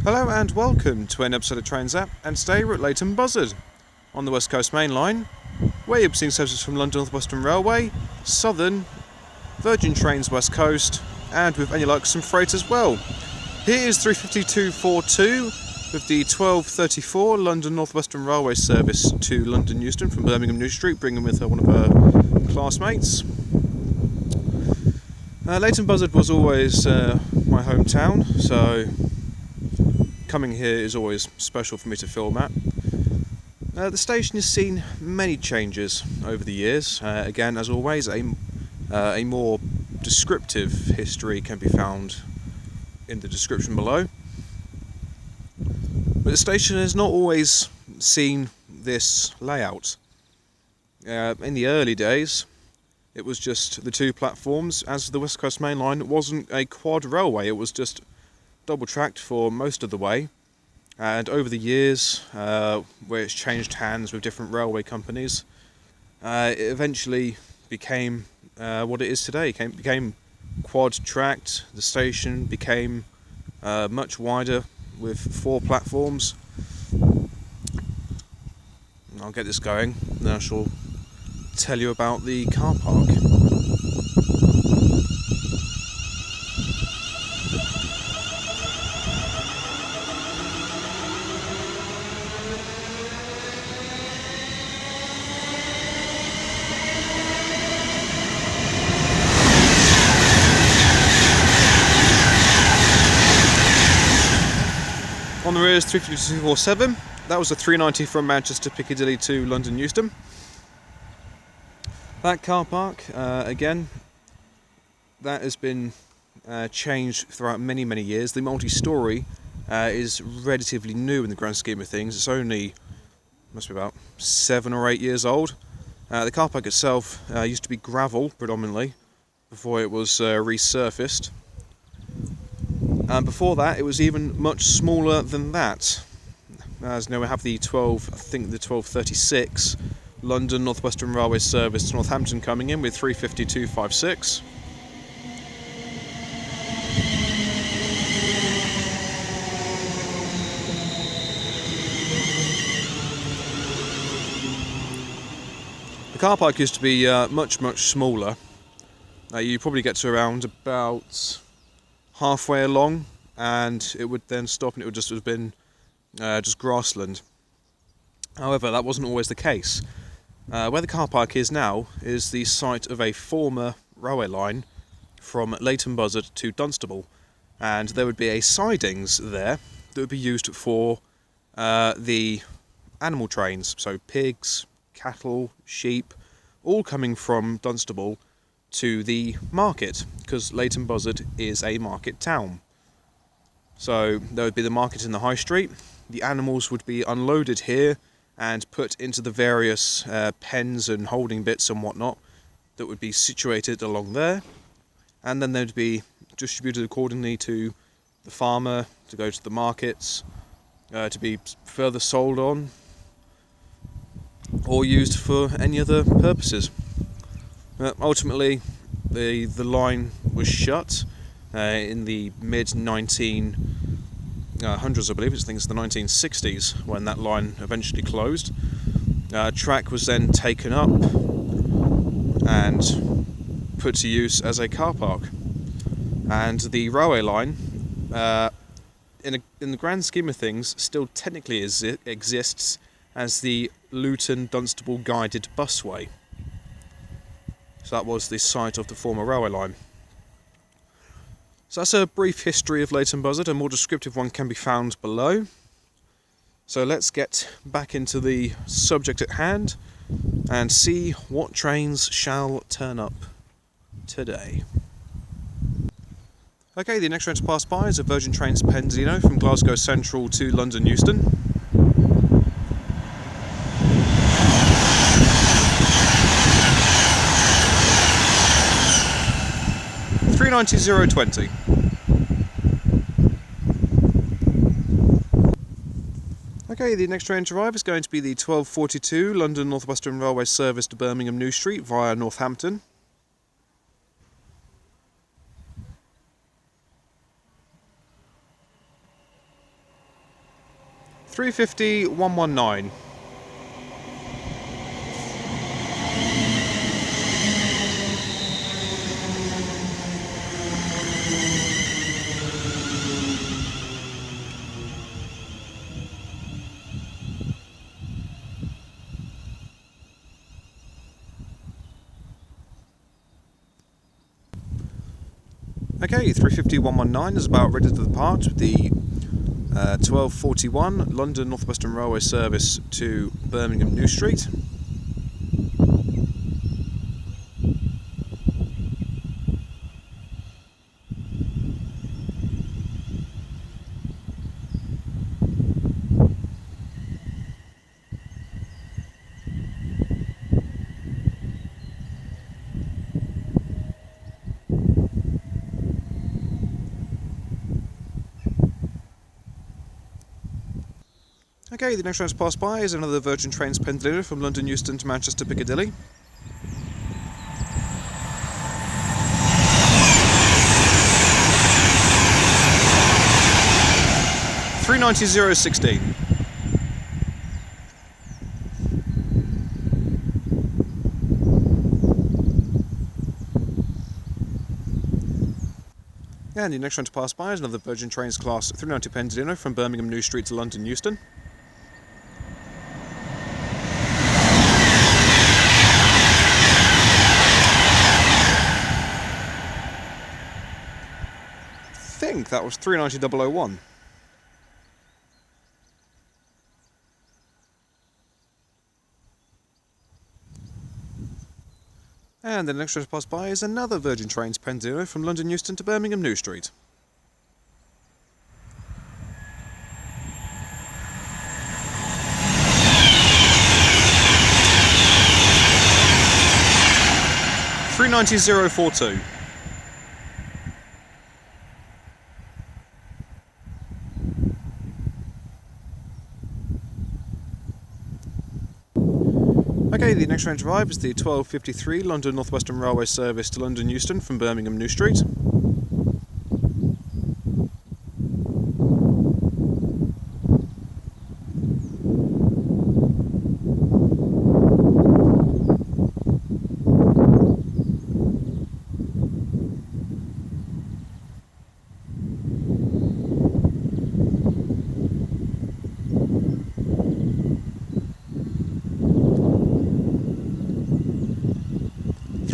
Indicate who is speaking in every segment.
Speaker 1: Hello and welcome to an episode of Trains App, and today we're at Leighton Buzzard on the West Coast Mainline, where you'll be seeing services from London and Northwestern Railway, Southern, Virgin Trains West Coast, and with any luck some freight as well. Here is 35242 with the 1234 London Northwestern Railway service to London Euston from Birmingham New Street, bringing with her one of her classmates. Leighton Buzzard was always my hometown, so coming here is always special for me to film at. The station has seen many changes over the years. Again, as always, a more descriptive history can be found in the description below. But the station has not always seen this layout. In the early days, it was just the two platforms, as the West Coast Mainline wasn't a quad railway, it was just double-tracked for most of the way. And over the years, where it's changed hands with different railway companies, it eventually became what it is today. It became quad-tracked, the station became much wider with 4 platforms. I'll get this going, then I shall tell you about the car park. On the rear is 35247. That was a 390 from Manchester Piccadilly to London Euston. That car park, again, that has been changed throughout many years. The multi-storey is relatively new in the grand scheme of things. It's only, must be about 7 or 8 years old. The car park itself used to be gravel predominantly before it was resurfaced. And before that, it was even much smaller than that. As now we have the 1236 London Northwestern Railway service to Northampton coming in with 35256. The car park used to be much smaller. You probably get to around about halfway along, and it would then stop, and it would just have been just grassland. However, that wasn't always the case. Where the car park is now is the site of a former railway line from Leighton Buzzard to Dunstable, and there would be a sidings there that would be used for the animal trains, so pigs, cattle, sheep, all coming from Dunstable to the market, because Leighton Buzzard is a market town. So there would be the market in the high street, the animals would be unloaded here and put into the various pens and holding bits and whatnot that would be situated along there, and then they'd be distributed accordingly to the farmer, to go to the markets, to be further sold on or used for any other purposes. Ultimately, the line was shut in the mid-1900s, I believe. I think it's the 1960s when that line eventually closed. Track was then taken up and put to use as a car park. And the railway line, in the grand scheme of things, still technically exists as the Luton Dunstable Guided Busway. So that was the site of the former railway line. So that's a brief history of Leighton Buzzard. A more descriptive one can be found below. So let's get back into the subject at hand and see what trains shall turn up today. Okay, the next train to pass by is a Virgin Trains Penzino from Glasgow Central to London Euston. $390,020. Okay, the next train to arrive is going to be the 1242 London Northwestern Railway service to Birmingham New Street via Northampton. 350-119. Okay, 350-119 is about ready to depart with the 1241 London and Northwestern Railway service to Birmingham New Street. Okay, the next train to pass by is another Virgin Trains pendulator from London Euston to Manchester Piccadilly. £390.016. And the next train to pass by is another Virgin Trains Class 390 pendulino from Birmingham New Street to London Euston. I think that was 390.001. And the next train to pass by is another Virgin Trains pendulino from London Euston to Birmingham New Street. £390.042. Okay, the next train to arrive is the 1253 London Northwestern Railway service to London Euston from Birmingham New Street.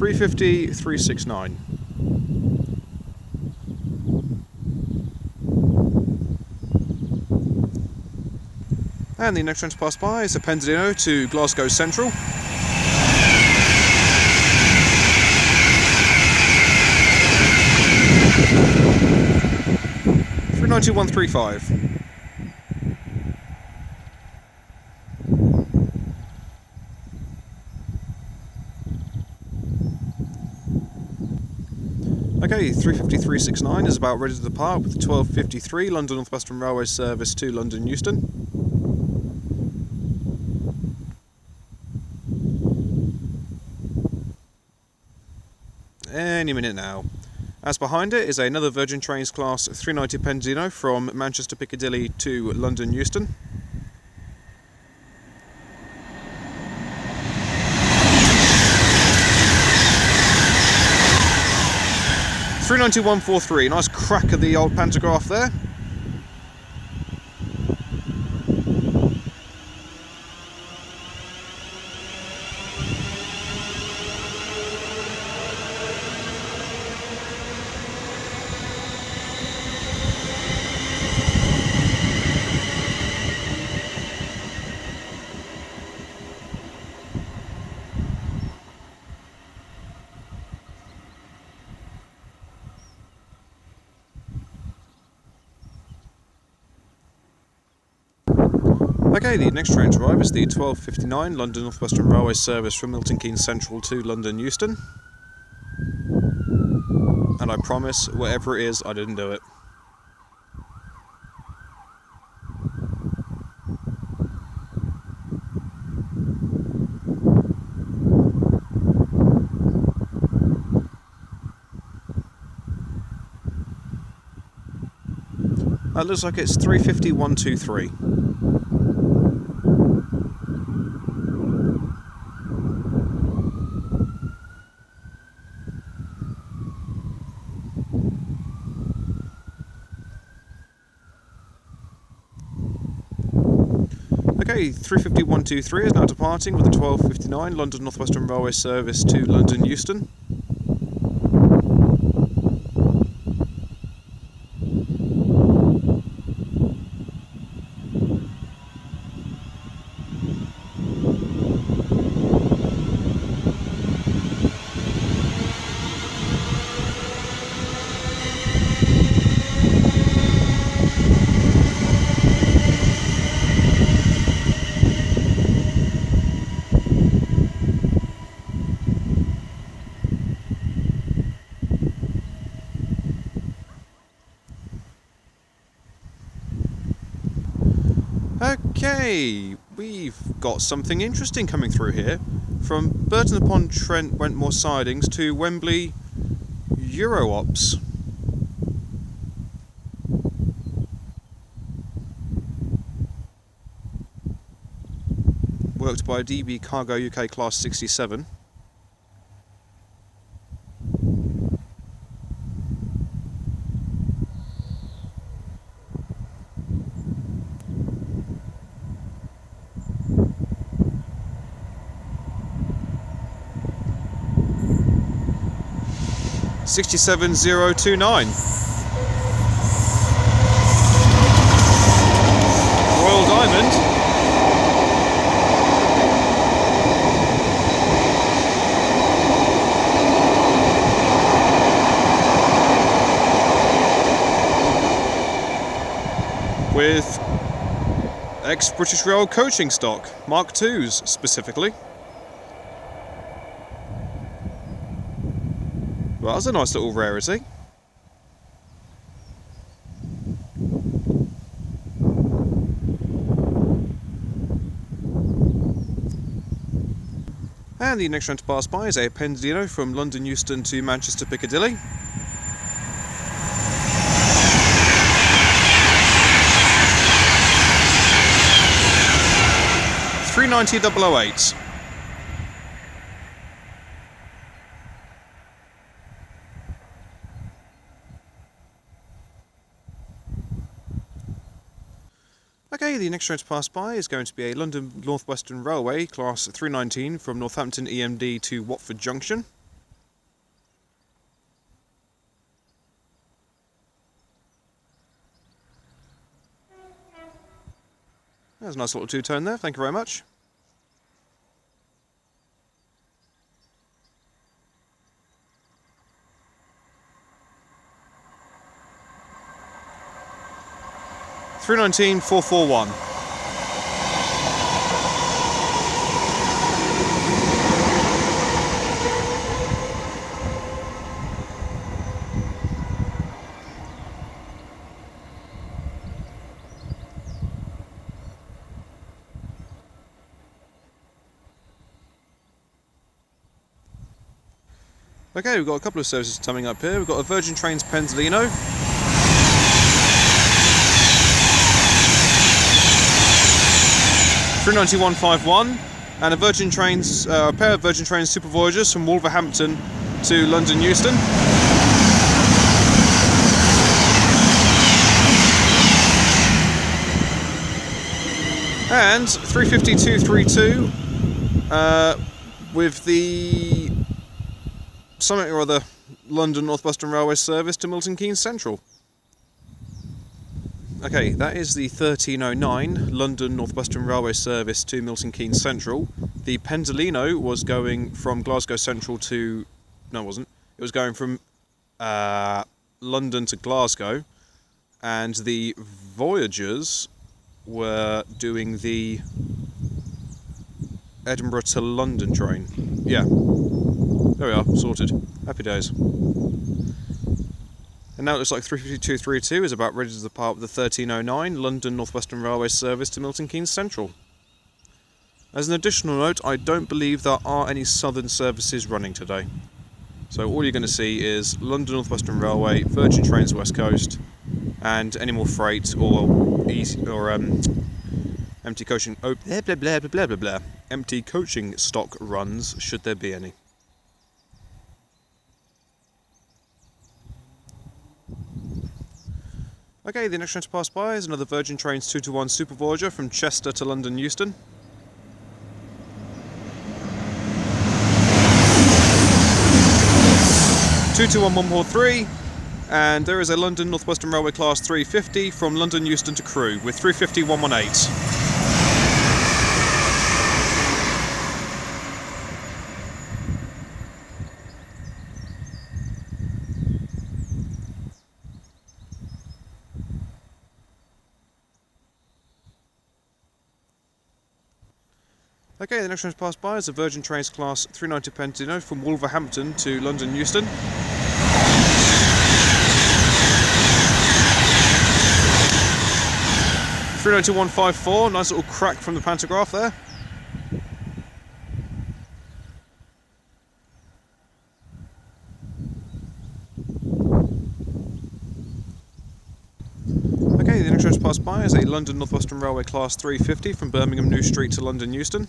Speaker 1: £350.369. And the next train to pass by is a pendulino to Glasgow Central. £391.35. Okay, 350.369 is about ready to depart with the 1253 London Northwestern Railway service to London Euston. Any minute now. As behind it is another Virgin Trains Class 390 pendulino from Manchester Piccadilly to London Euston. £391.43, nice crack of the old pantograph there. Okay, the next train to arrive is the 1259 London Northwestern Railway service from Milton Keynes Central to London Euston. And I promise, whatever it is, I didn't do it. That looks like it's 350.123. Okay, 35123 is now departing with the 12:59 London Northwestern Railway service to London Euston. Okay, we've got something interesting coming through here. From Burton-upon-Trent Wentmore sidings to Wembley Euroops. Worked by DB Cargo UK Class 67. $67,029. Royal Diamond. With ex-British Rail coaching stock, Mark IIs specifically. Well, that's a nice little rarity. And the next train to pass by is a Pendolino from London Euston to Manchester Piccadilly. $390,008. Okay, the next train to pass by is going to be a London Northwestern Railway, Class 319, from Northampton EMD to Watford Junction. There's a nice little two-tone there, thank you very much. $319,441. Okay, we've got a couple of services coming up here. We've got a Virgin Trains Pendolino. $391.51, and a Virgin Trains, a pair of Virgin Trains Super Voyagers from Wolverhampton to London Euston. And 352.32 with the something or other London Northwestern Railway service to Milton Keynes Central. Okay, that is the 1309 London Northwestern Railway service to Milton Keynes Central. The Pendolino was going from Glasgow Central to... no, it wasn't. It was going from London to Glasgow, and the Voyagers were doing the Edinburgh to London train. Yeah. There we are, sorted. Happy days. And now it looks like 352.32 is about ready to depart with the 1309 London Northwestern Railway service to Milton Keynes Central. As an additional note, I don't believe there are any southern services running today. So all you're going to see is London Northwestern Railway, Virgin Trains West Coast, and any more freight or easy or empty coaching empty coaching stock runs, should there be any. Okay, the next train to pass by is another Virgin Trains 221 Super Voyager from Chester to London Euston. (221-143), and there is a London Northwestern Railway Class 350 from London Euston to Crewe with 350-118. Okay, the next train to pass by is a Virgin Trains Class 390 Pentino from Wolverhampton to London Euston. (390-154), nice little crack from the pantograph there. Okay, the next train to pass by is a London Northwestern Railway Class 350 from Birmingham New Street to London Euston.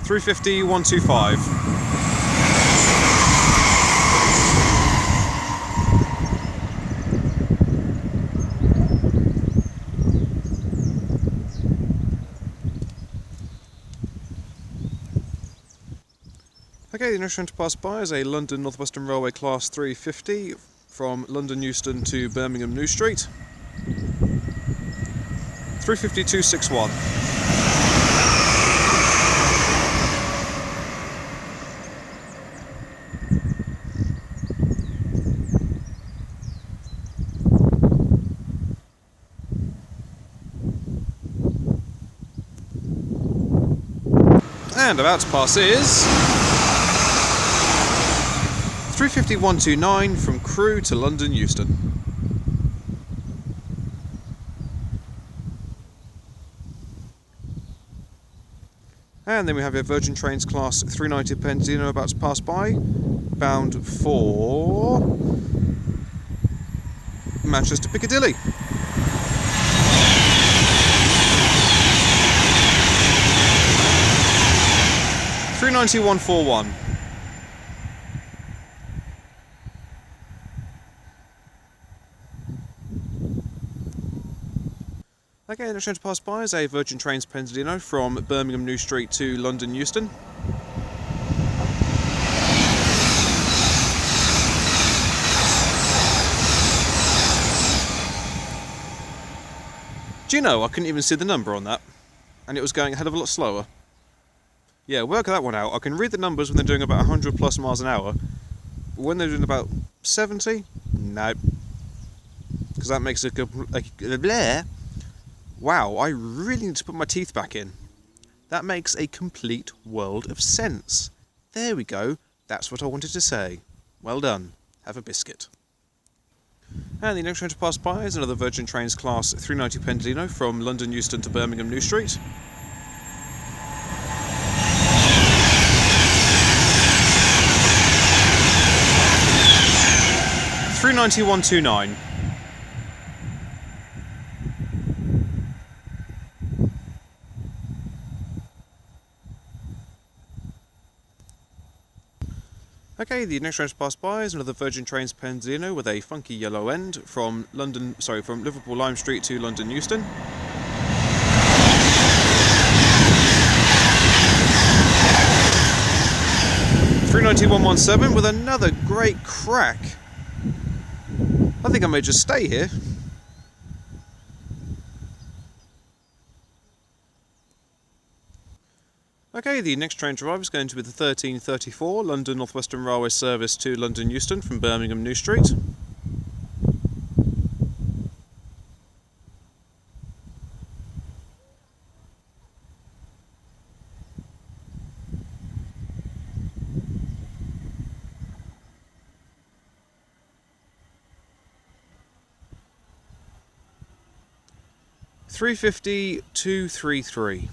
Speaker 1: (350-125). Okay, the next train to pass by is a London Northwestern Railway Class 350 from London Euston to Birmingham New Street. (350-261). And about to pass is 350-129 from Crewe to London Euston. And then we have your Virgin Trains Class 390 Pentino about to pass by, bound for Manchester Piccadilly. (390-141). Okay, the next train to pass by is a Virgin Trains Pentino from Birmingham New Street to London Euston. Do you know, I couldn't even see the number on that, and it was going a hell of a lot slower. Yeah, work that one out. I can read the numbers when they're doing about 100 plus miles an hour, but when they're doing about 70, no. Because that makes a bleh. Wow, I really need to put my teeth back in. That makes a complete world of sense. There we go. That's what I wanted to say. Well done. Have a biscuit. And the next train to pass by is another Virgin Trains Class 390 Pentino from London Euston to Birmingham New Street. (390-129). Okay, the next train to pass by is another Virgin Trains Pentino with a funky yellow end from Liverpool Lime Street to London Euston. (390-117) with another great crack. I think I may just stay here. Okay, the next train to arrive is going to be the 1334 London Northwestern Railway service to London Euston from Birmingham New Street. (350-233).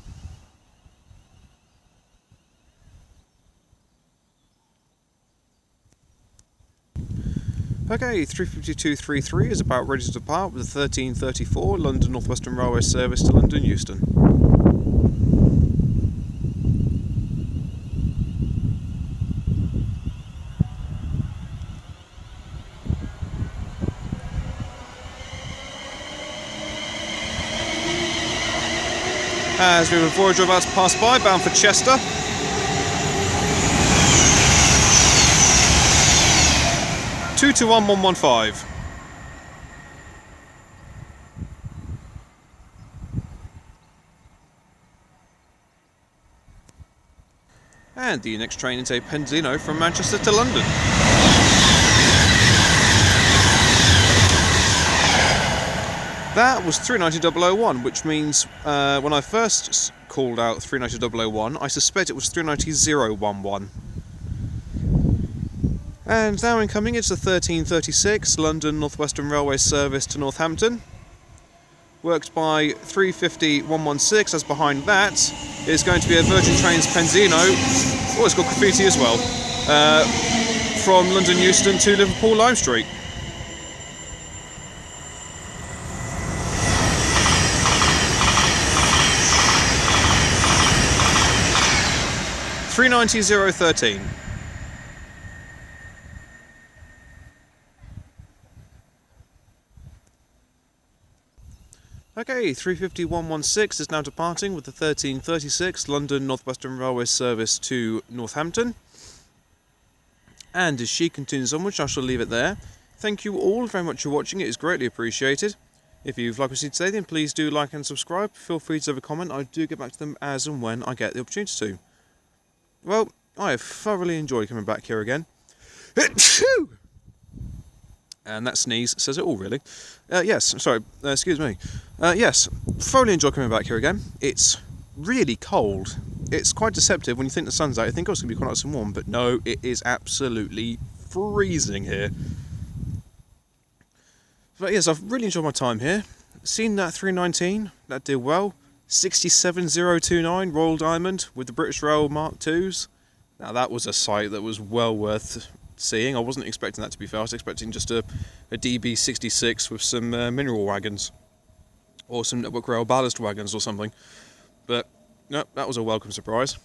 Speaker 1: Okay, 352.33 is about ready to depart with the 1334 London Northwestern Railway service to London Euston. As we before, we're about to pass by, bound for Chester. Two to 1115. And the next train is a Penzino from Manchester to London. That was 390001, which means when I first called out 390001, I suspect it was 390011. And now incoming, it's the 1336 London Northwestern Railway service to Northampton. Worked by 350-116, as behind that is going to be a Virgin Trains Penzino. Oh, it's got graffiti as well. From London Euston to Liverpool Lime Street. $390,013. Okay, 350-116 is now departing with the 1336 London Northwestern Railway service to Northampton. And as she continues onwards, I shall leave it there. Thank you all very much for watching, it is greatly appreciated. If you've liked what you've seen today, then please do like and subscribe. Feel free to leave a comment, I do get back to them as and when I get the opportunity to. Well, I have thoroughly enjoyed coming back here again. And that sneeze says it all, really. Excuse me. Yes, thoroughly enjoy coming back here again. It's really cold. It's quite deceptive when you think the sun's out. You think, oh, it's going to be quite nice and warm, but no, it is absolutely freezing here. But yes, I've really enjoyed my time here. Seen that 319, that did well. 67029 Royal Diamond with the British Rail Mark IIs. Now that was a sight that was well worth seeing. I wasn't expecting that, to be fair. I was expecting just a DB66 with some mineral wagons or some Network Rail ballast wagons or something, but no, that was a welcome surprise.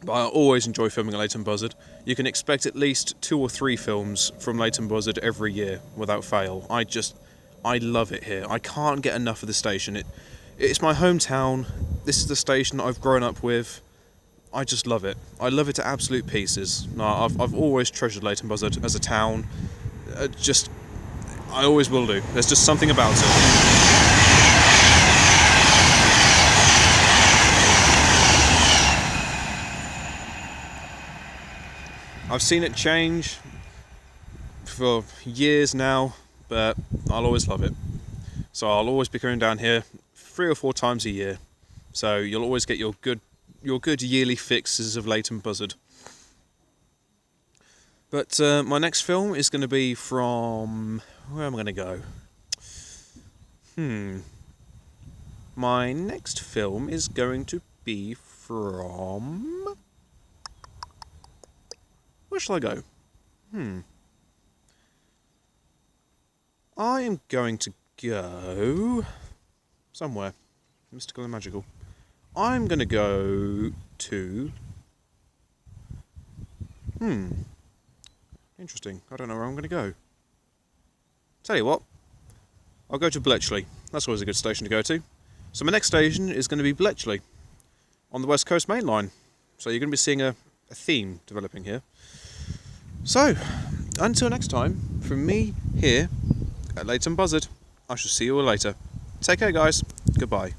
Speaker 1: But I always enjoy filming at Leighton Buzzard. You can expect at least 2 or 3 films from Leighton Buzzard every year without fail. I love it here. I can't get enough of the station. It's my hometown. This is the station that I've grown up with. I just love it. I love it to absolute pieces. No, I've always treasured Leighton Buzzard as a town. I always will do. There's just something about it. I've seen it change for years now, but I'll always love it. So I'll always be coming down here 3 or 4 times a year. So you'll always get your good yearly fixes of Leighton Buzzard. But my next film is going to be from... Where am I going to go? My next film is going to be from... Where shall I go? I am going to go... somewhere. Mystical and magical. I'm going to go to... Interesting. I don't know where I'm going to go. Tell you what. I'll go to Bletchley. That's always a good station to go to. So my next station is going to be Bletchley on the West Coast Mainline. So you're going to be seeing a theme developing here. So, until next time, from me here at Leighton Buzzard, I shall see you all later. Take care, guys. Goodbye.